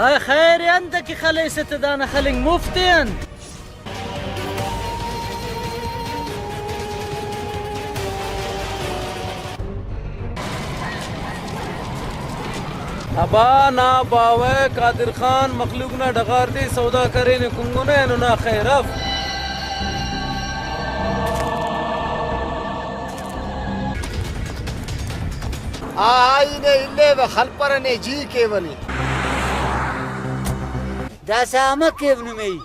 هاي خير عندك خلي ست دانا خليك مفتين ابا نا باوه قادر خان مخلوق نا ڈغار دی سودا کرے نے کنگنے نو نا خیرف آئینے اللے و خلپرنے جی کے ونی دا سامك ابن مي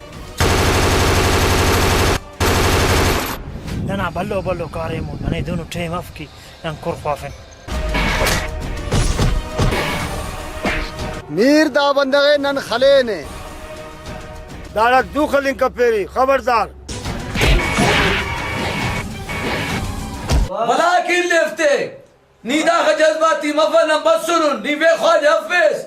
انا بلو كاريمو انا دونو تيم افكي انكر خوافن میر دا بندگے نن خلے نے دارک دو خلین کپیری خبردار ولكن لفته نيدا جذباتي مفنا بصرون ني بخواد حفظ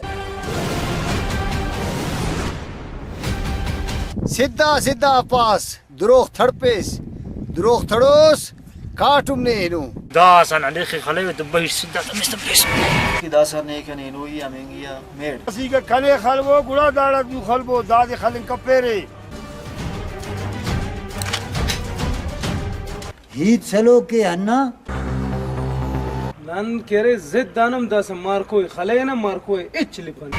سیدھا سیدھا پاس دروخ تھڑ پیس دروخ تھڑوس کاٹم نے نو داسن عليك خليه دبي سدا مستبيس داسا نے کنے نو یا مہنگیا میڈ اسی کے کھلے خلبو گڑا دارک دو خلبو داد خلین کپیری هيت سلو کے انا لن كيري زد دانم داس ماركوي خلينا ماركوي اتش لبن